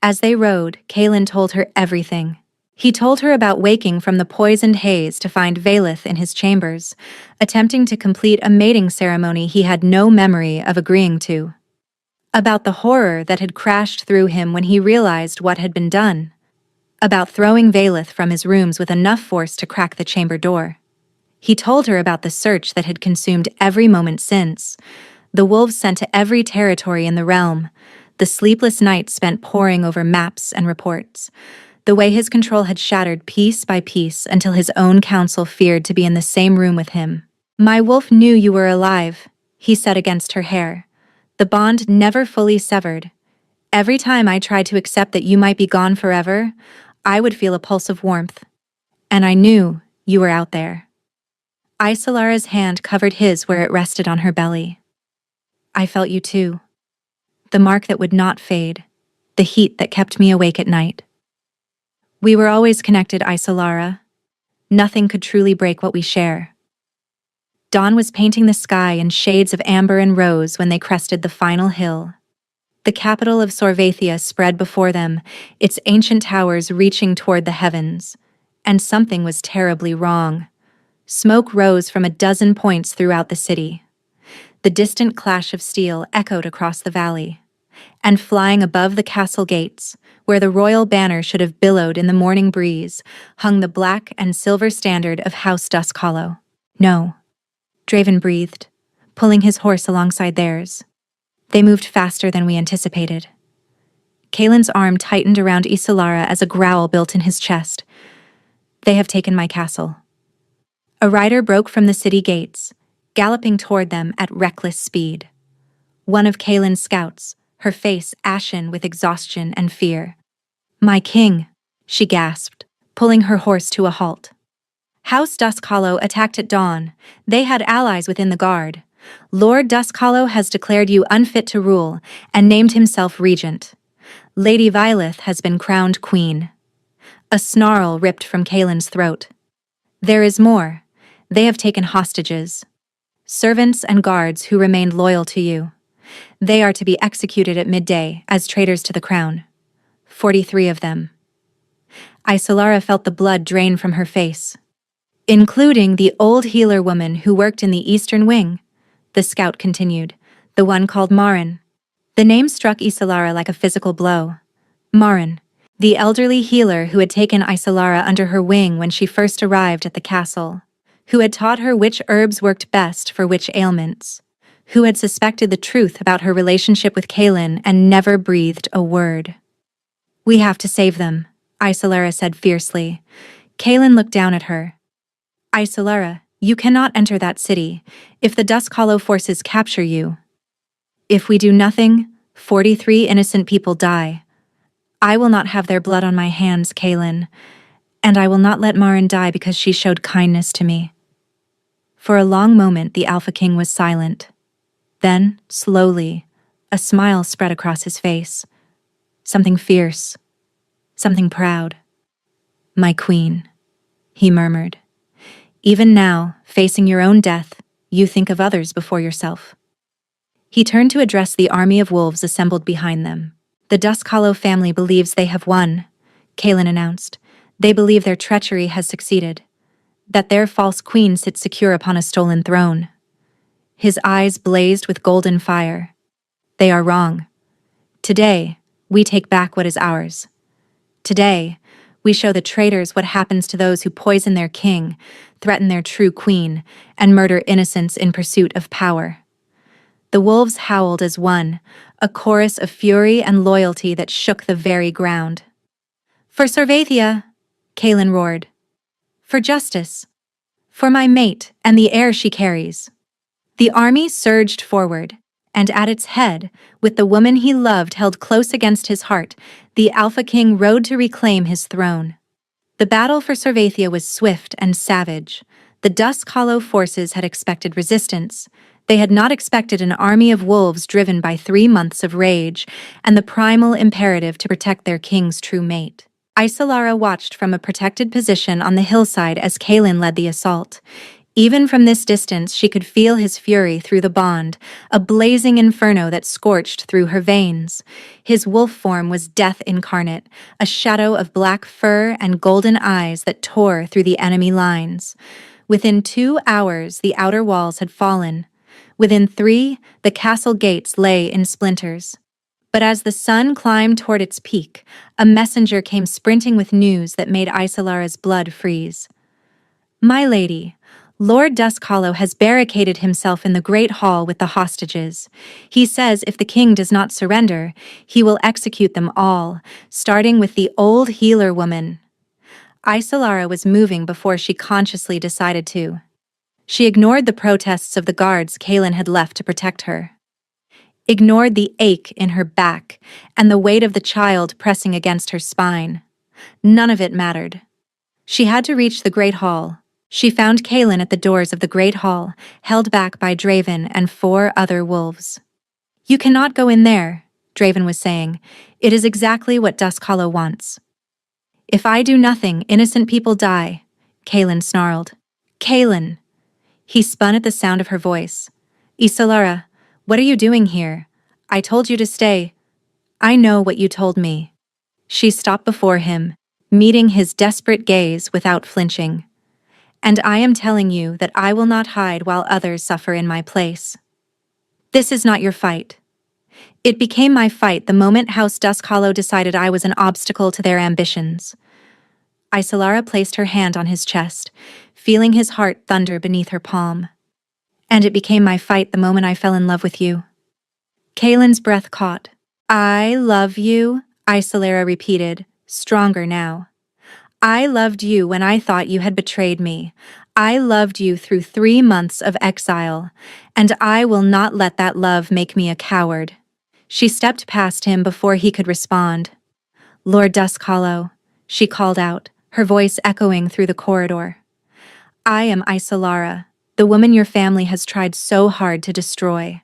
[SPEAKER 1] As they rode, Kaelin told her everything. He told her about waking from the poisoned haze to find Valeth in his chambers, attempting to complete a mating ceremony he had no memory of agreeing to. About the horror that had crashed through him when he realized what had been done. About throwing Valeth from his rooms with enough force to crack the chamber door. He told her about the search that had consumed every moment since, the wolves sent to every territory in the realm, the sleepless nights spent poring over maps and reports, the way his control had shattered piece by piece until his own council feared to be in the same room with him. My wolf knew you were alive, he said against her hair. The bond never fully severed. Every time I tried to accept that you might be gone forever, I would feel a pulse of warmth. And I knew you were out there. Isolara's hand covered his where it rested on her belly. I felt you too. The mark that would not fade, the heat that kept me awake at night. We were always connected, Isolara. Nothing could truly break what we share. Dawn was painting the sky in shades of amber and rose when they crested the final hill. The capital of Sorvathia spread before them, its ancient towers reaching toward the heavens. And something was terribly wrong. Smoke rose from a dozen points throughout the city. The distant clash of steel echoed across the valley. And flying above the castle gates, where the royal banner should have billowed in the morning breeze, hung the black and silver standard of House Dusk Hollow. No. Draven breathed, pulling his horse alongside theirs. They moved faster than we anticipated. Kaelin's arm tightened around Isolara as a growl built in his chest. They have taken my castle. A rider broke from the city gates, galloping toward them at reckless speed. One of Kaelin's scouts, her face ashen with exhaustion and fear. My king, she gasped, pulling her horse to a halt. House Duskhollow attacked at dawn. They had allies within the guard. Lord Duskhollow has declared you unfit to rule and named himself regent. Lady Violet has been crowned queen. A snarl ripped from Kaelin's throat. There is more. They have taken hostages. Servants and guards who remained loyal to you. They are to be executed at midday as traitors to the crown. 43 of them. Isolara felt the blood drain from her face. Including the old healer woman who worked in the eastern wing, the scout continued, the one called Marin. The name struck Isolara like a physical blow. Marin, the elderly healer who had taken Isolara under her wing when she first arrived at the castle, who had taught her which herbs worked best for which ailments, who had suspected the truth about her relationship with Kaelin and never breathed a word. We have to save them, Isolara said fiercely. Kaelin looked down at her. Isolara, you cannot enter that city. If the Duskhollow forces capture you. If we do nothing, 43 innocent people die. I will not have their blood on my hands, Kaelin, and I will not let Marin die because she showed kindness to me. For a long moment, the Alpha King was silent. Then, slowly, a smile spread across his face. Something fierce. Something proud. My queen, he murmured. Even now, facing your own death, you think of others before yourself. He turned to address the army of wolves assembled behind them. The Duskhollow family believes they have won, Kaelin announced. They believe their treachery has succeeded, that their false queen sits secure upon a stolen throne. His eyes blazed with golden fire. They are wrong. Today, we take back what is ours. Today, we show the traitors what happens to those who poison their king, threaten their true queen, and murder innocents in pursuit of power. The wolves howled as one, a chorus of fury and loyalty that shook the very ground. For Sorvathia, Kaelin roared. For justice. For my mate and the heir she carries. The army surged forward, and at its head, with the woman he loved held close against his heart, the Alpha King rode to reclaim his throne. The battle for Sorvathia was swift and savage. The Duskhollow forces had expected resistance. They had not expected an army of wolves driven by 3 months of rage and the primal imperative to protect their king's true mate. Isolara watched from a protected position on the hillside as Kaelin led the assault. Even from this distance, she could feel his fury through the bond, a blazing inferno that scorched through her veins. His wolf form was death incarnate, a shadow of black fur and golden eyes that tore through the enemy lines. Within 2 hours, the outer walls had fallen. Within 3, the castle gates lay in splinters. But as the sun climbed toward its peak, a messenger came sprinting with news that made Isolara's blood freeze. My lady, Lord Duskhollow has barricaded himself in the great hall with the hostages. He says if the king does not surrender, he will execute them all, starting with the old healer woman. Isolara was moving before she consciously decided to. She ignored the protests of the guards Kaelin had left to protect her. Ignored the ache in her back and the weight of the child pressing against her spine. None of it mattered. She had to reach the great hall. She found Kaelin at the doors of the great hall, held back by Draven and 4 other wolves. You cannot go in there, Draven was saying. It is exactly what Duskhollow wants. If I do nothing, innocent people die, Kaelin snarled. Kaelin! He spun at the sound of her voice. Isolara, what are you doing here? I told you to stay. I know what you told me. She stopped before him, meeting his desperate gaze without flinching. And I am telling you that I will not hide while others suffer in my place. This is not your fight. It became my fight the moment House Duskhollow decided I was an obstacle to their ambitions. Isolara placed her hand on his chest, feeling his heart thunder beneath her palm. And it became my fight the moment I fell in love with you. Kaelin's breath caught. I love you, Isolara repeated, stronger now. I loved you when I thought you had betrayed me. I loved you through 3 months of exile, and I will not let that love make me a coward. She stepped past him before he could respond. Lord Duskhollow, she called out, her voice echoing through the corridor. I am Isolara, the woman your family has tried so hard to destroy.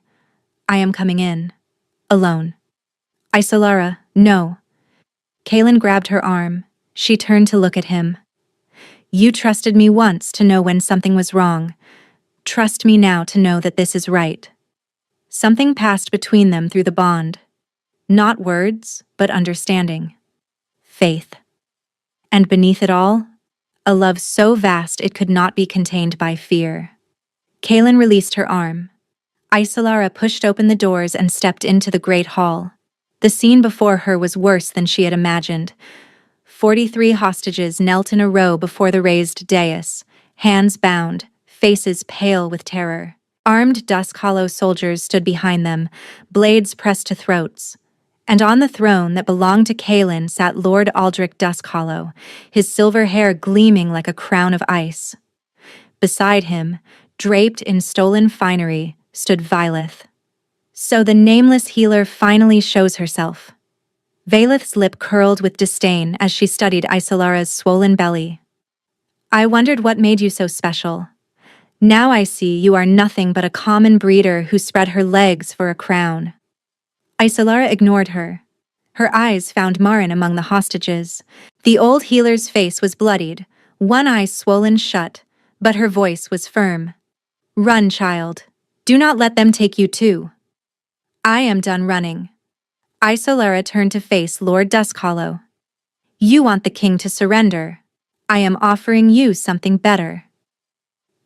[SPEAKER 1] I am coming in. Alone. Isolara, no. Kaelin grabbed her arm. She turned to look at him. You trusted me once to know when something was wrong. Trust me now to know that this is right. Something passed between them through the bond. Not words, but understanding. Faith. And beneath it all, a love so vast it could not be contained by fear. Kaelin released her arm. Isolara pushed open the doors and stepped into the great hall. The scene before her was worse than she had imagined. 43 hostages knelt in a row before the raised dais, hands bound, faces pale with terror. Armed Dusk Hollow soldiers stood behind them, blades pressed to throats. And on the throne that belonged to Kaelin sat Lord Aldrich Dusk Hollow, his silver hair gleaming like a crown of ice. Beside him, draped in stolen finery, stood Vyleth. So the nameless healer finally shows herself. Valeth's lip curled with disdain as she studied Isolara's swollen belly. I wondered what made you so special. Now I see you are nothing but a common breeder who spread her legs for a crown. Isolara ignored her. Her eyes found Marin among the hostages. The old healer's face was bloodied, one eye swollen shut, but her voice was firm. Run, child. Do not let them take you too. I am done running. Isolara turned to face Lord Duskhollow. You want the king to surrender. I am offering you something better.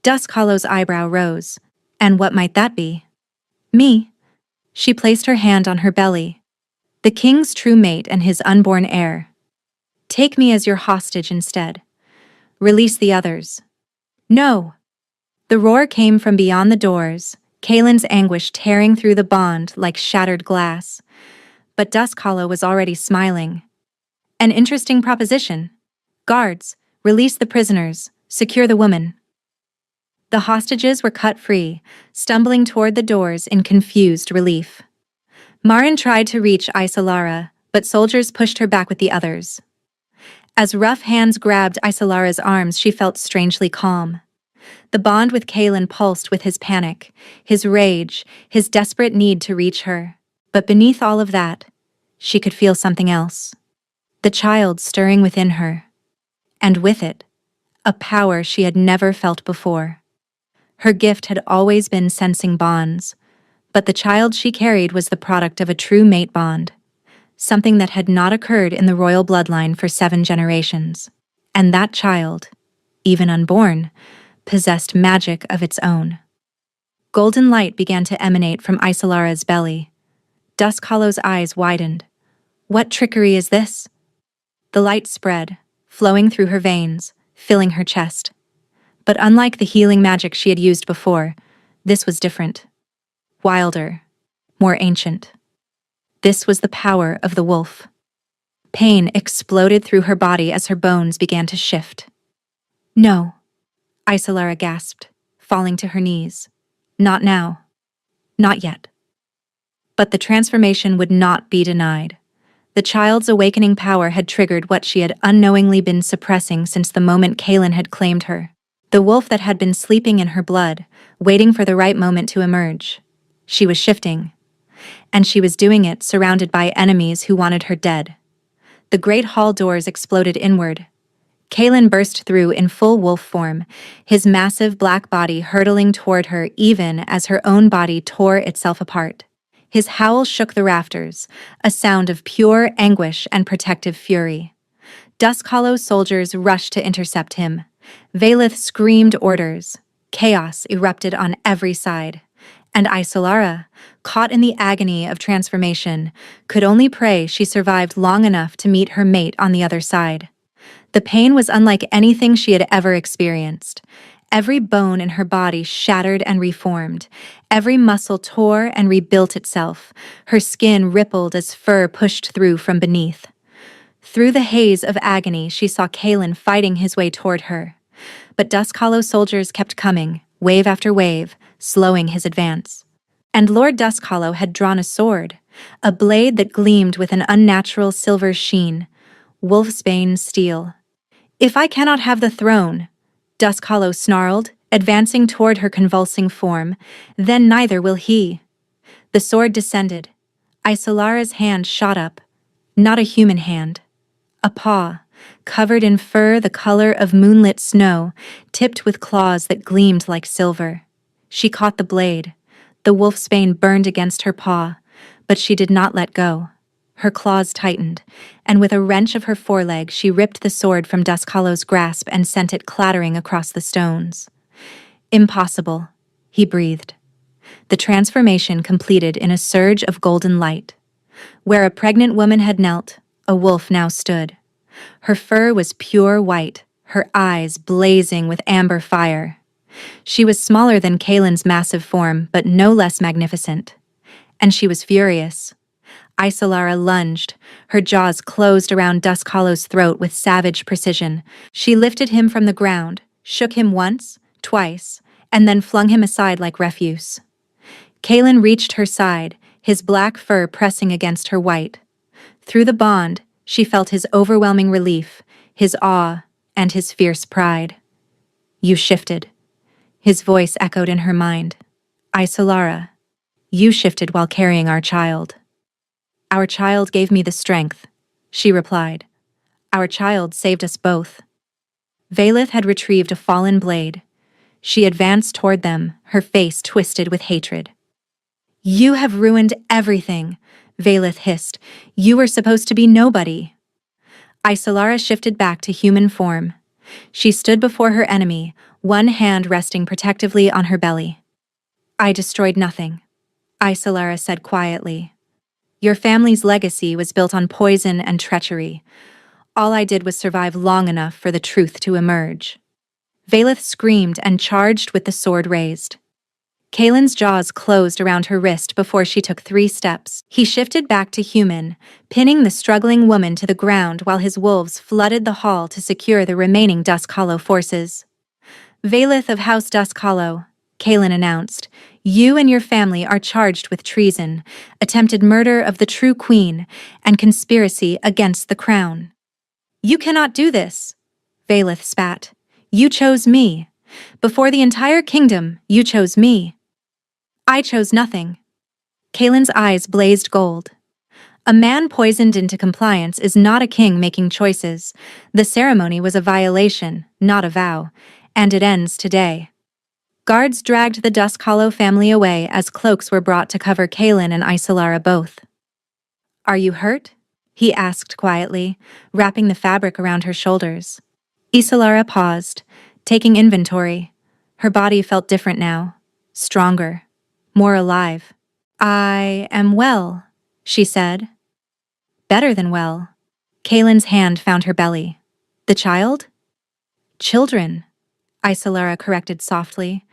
[SPEAKER 1] Duskhollow's eyebrow rose. And what might that be? Me. She placed her hand on her belly. The king's true mate and his unborn heir. Take me as your hostage instead. Release the others. No. The roar came from beyond the doors, Kaelin's anguish tearing through the bond like shattered glass. But Duskhollow was already smiling. An interesting proposition. Guards, release the prisoners, secure the woman. The hostages were cut free, stumbling toward the doors in confused relief. Marin tried to reach Isolara, but soldiers pushed her back with the others. As rough hands grabbed Isolara's arms, she felt strangely calm. The bond with Kaelin pulsed with his panic, his rage, his desperate need to reach her. But beneath all of that, she could feel something else. The child stirring within her. And with it, a power she had never felt before. Her gift had always been sensing bonds, but the child she carried was the product of a true mate bond, something that had not occurred in the royal bloodline for 7 generations. And that child, even unborn, possessed magic of its own. Golden light began to emanate from Isolara's belly. Duskhollow's eyes widened. What trickery is this? The light spread, flowing through her veins, filling her chest. But unlike the healing magic she had used before, this was different. Wilder, more ancient. This was the power of the wolf. Pain exploded through her body as her bones began to shift. No, Isolara gasped, falling to her knees. Not now. Not yet. But the transformation would not be denied. The child's awakening power had triggered what she had unknowingly been suppressing since the moment Kaelin had claimed her. The wolf that had been sleeping in her blood, waiting for the right moment to emerge. She was shifting. And she was doing it surrounded by enemies who wanted her dead. The great hall doors exploded inward. Kaelin burst through in full wolf form, his massive black body hurtling toward her even as her own body tore itself apart. His howl shook the rafters, a sound of pure anguish and protective fury. Duskhollow soldiers rushed to intercept him. Valeth screamed orders. Chaos erupted on every side. And Isolara, caught in the agony of transformation, could only pray she survived long enough to meet her mate on the other side. The pain was unlike anything she had ever experienced. Every bone in her body shattered and reformed. Every muscle tore and rebuilt itself. Her skin rippled as fur pushed through from beneath. Through the haze of agony, she saw Kaelin fighting his way toward her. But Duskhollow soldiers kept coming, wave after wave, slowing his advance. And Lord Duskhollow had drawn a sword, a blade that gleamed with an unnatural silver sheen, wolfsbane steel. If I cannot have the throne, Dusk Hollow snarled, advancing toward her convulsing form. Then neither will he. The sword descended. Isolara's hand shot up. Not a human hand. A paw, covered in fur the color of moonlit snow, tipped with claws that gleamed like silver. She caught the blade. The wolfsbane burned against her paw, but she did not let go. Her claws tightened, and with a wrench of her foreleg she ripped the sword from Dusk Hollow's grasp and sent it clattering across the stones. Impossible, he breathed. The transformation completed in a surge of golden light. Where a pregnant woman had knelt, a wolf now stood. Her fur was pure white, her eyes blazing with amber fire. She was smaller than Kaelin's massive form, but no less magnificent. And she was furious. Isolara lunged, her jaws closed around Dusk Hollow's throat with savage precision. She lifted him from the ground, shook him once, twice, and then flung him aside like refuse. Kaelin reached her side, his black fur pressing against her white. Through the bond, she felt his overwhelming relief, his awe, and his fierce pride. You shifted. His voice echoed in her mind. Isolara, you shifted while carrying our child. Our child gave me the strength, she replied. Our child saved us both. Valeth had retrieved a fallen blade. She advanced toward them, her face twisted with hatred. You have ruined everything, Valeth hissed. You were supposed to be nobody. Isolara shifted back to human form. She stood before her enemy, one hand resting protectively on her belly. I destroyed nothing, Isolara said quietly. Your family's legacy was built on poison and treachery. All I did was survive long enough for the truth to emerge. Valeth screamed and charged with the sword raised. Kaelin's jaws closed around her wrist before she took 3 steps. He shifted back to human, pinning the struggling woman to the ground while his wolves flooded the hall to secure the remaining Dusk Hollow forces. Valeth of House Dusk Hollow, Kaelin announced, you and your family are charged with treason, attempted murder of the true queen, and conspiracy against the crown. You cannot do this, Valeth spat. You chose me. Before the entire kingdom, you chose me. I chose nothing. Kaelin's eyes blazed gold. A man poisoned into compliance is not a king making choices. The ceremony was a violation, not a vow, and it ends today. Guards dragged the Dusk Hollow family away as cloaks were brought to cover Kaelin and Isolara both. Are you hurt? He asked quietly, wrapping the fabric around her shoulders. Isolara paused, taking inventory. Her body felt different now, stronger, more alive. I am well, she said. Better than well. Kaelin's hand found her belly. The child? Children, Isolara corrected softly.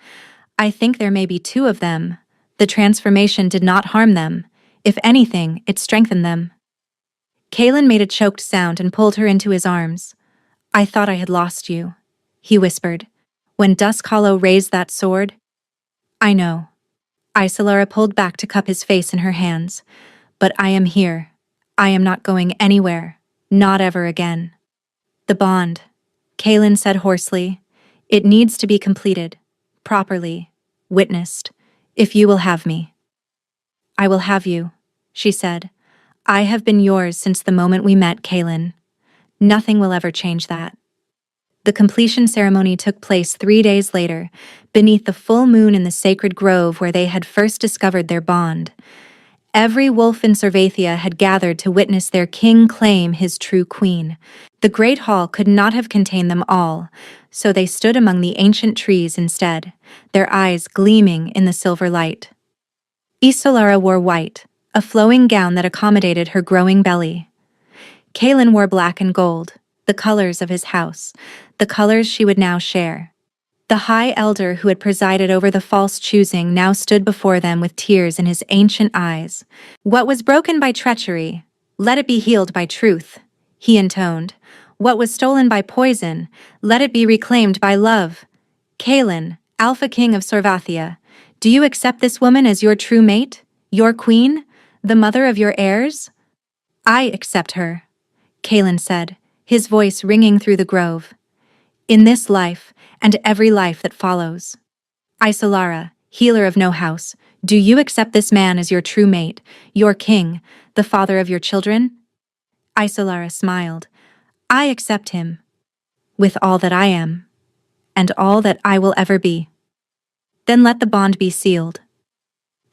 [SPEAKER 1] I think there may be 2 of them. The transformation did not harm them. If anything, it strengthened them. Kaelin made a choked sound and pulled her into his arms. I thought I had lost you, he whispered. When Dusk Hollow raised that sword. I know. Isolara pulled back to cup his face in her hands. But I am here. I am not going anywhere. Not ever again. The bond, Kaelin said hoarsely. It needs to be completed. Properly. Witnessed. If you will have me. I will have you, she said. I have been yours since the moment we met, Kaelin. Nothing will ever change that. The completion ceremony took place 3 days later, beneath the full moon in the sacred grove where they had first discovered their bond. Every wolf in Servathia had gathered to witness their king claim his true queen. The great hall could not have contained them all, so they stood among the ancient trees instead, their eyes gleaming in the silver light. Isolara wore white, a flowing gown that accommodated her growing belly. Kaelin wore black and gold, the colors of his house, the colors she would now share. The High Elder who had presided over the false choosing now stood before them with tears in his ancient eyes. What was broken by treachery, let it be healed by truth, he intoned. What was stolen by poison, let it be reclaimed by love. Kaelin, Alpha King of Servathia, do you accept this woman as your true mate, your queen, the mother of your heirs? I accept her, Kaelin said, his voice ringing through the grove. in this life and every life that follows. Isolara, healer of no house, do you accept this man as your true mate, your king, the father of your children? Isolara smiled. I accept him, with all that I am, and all that I will ever be. Then let the bond be sealed.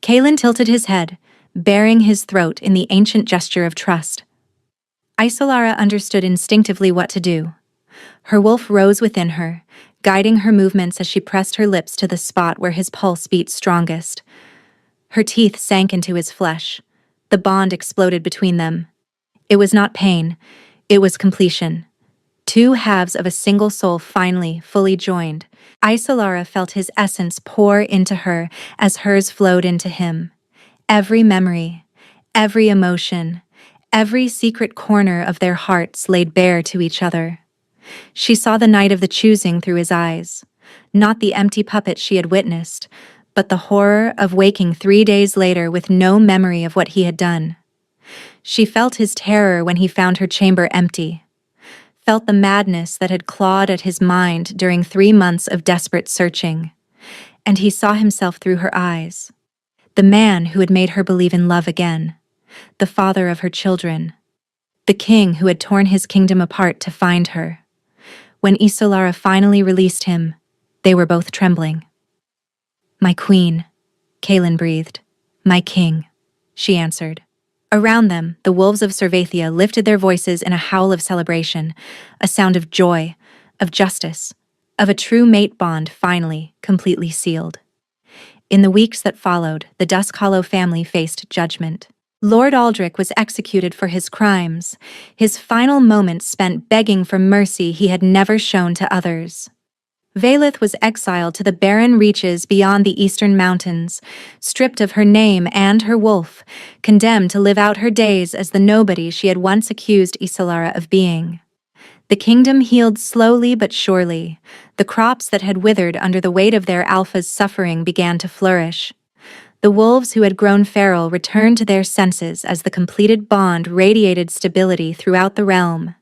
[SPEAKER 1] Kalen tilted his head, baring his throat in the ancient gesture of trust. Isolara understood instinctively what to do. Her wolf rose within her, guiding her movements as she pressed her lips to the spot where his pulse beat strongest. Her teeth sank into his flesh. The bond exploded between them. It was not pain, it was completion. Two halves of a single soul finally, fully joined. Isolara felt his essence pour into her as hers flowed into him. Every memory, every emotion, every secret corner of their hearts laid bare to each other. She saw the night of the choosing through his eyes, not the empty puppet she had witnessed, but the horror of waking 3 days later with no memory of what he had done. She felt his terror when he found her chamber empty, felt the madness that had clawed at his mind during 3 months of desperate searching, and he saw himself through her eyes. The man who had made her believe in love again, the father of her children, the king who had torn his kingdom apart to find her. When Isolara finally released him, they were both trembling. My queen, Kalen breathed. My king, she answered. Around them, the wolves of Cervathia lifted their voices in a howl of celebration, a sound of joy, of justice, of a true mate bond finally, completely sealed. In the weeks that followed, the Dusk Hollow family faced judgment. Lord Aldrich was executed for his crimes, his final moments spent begging for mercy he had never shown to others. Valeth was exiled to the barren reaches beyond the eastern mountains, stripped of her name and her wolf, condemned to live out her days as the nobody she had once accused Isolara of being. The kingdom healed slowly but surely. The crops that had withered under the weight of their alpha's suffering began to flourish. The wolves who had grown feral returned to their senses as the completed bond radiated stability throughout the realm.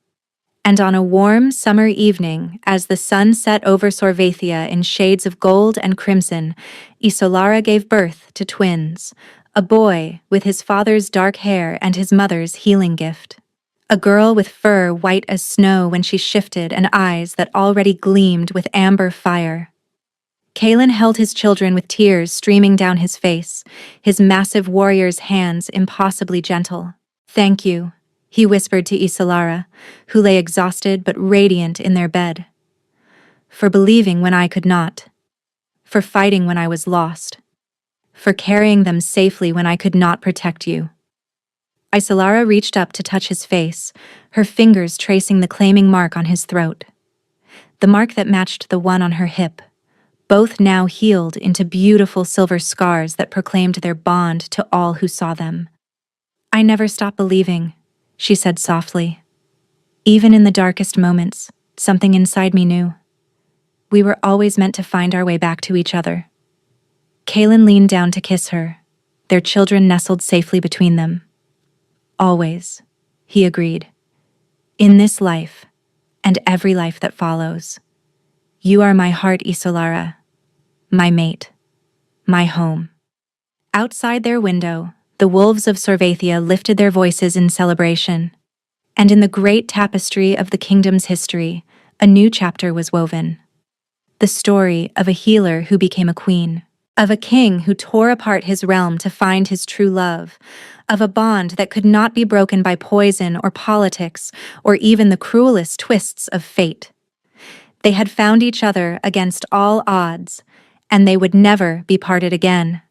[SPEAKER 1] And on a warm summer evening, as the sun set over Sorvathia in shades of gold and crimson, Isolara gave birth to twins, a boy with his father's dark hair and his mother's healing gift. A girl with fur white as snow when she shifted and eyes that already gleamed with amber fire. Kalen held his children with tears streaming down his face, his massive warrior's hands impossibly gentle. Thank you, he whispered to Isolara, who lay exhausted but radiant in their bed. For believing when I could not. For fighting when I was lost. For carrying them safely when I could not protect you. Isolara reached up to touch his face, her fingers tracing the claiming mark on his throat. The mark that matched the one on her hip, both now healed into beautiful silver scars that proclaimed their bond to all who saw them. I never stopped believing, she said softly. Even in the darkest moments, something inside me knew. We were always meant to find our way back to each other. Kalen leaned down to kiss her, their children nestled safely between them. Always, he agreed. In this life, and every life that follows. You are my heart, Isolara, my mate, my home. Outside their window, the wolves of Sorvathia lifted their voices in celebration. And in the great tapestry of the kingdom's history, a new chapter was woven. The story of a healer who became a queen, of a king who tore apart his realm to find his true love, of a bond that could not be broken by poison or politics or even the cruelest twists of fate. They had found each other against all odds, and they would never be parted again.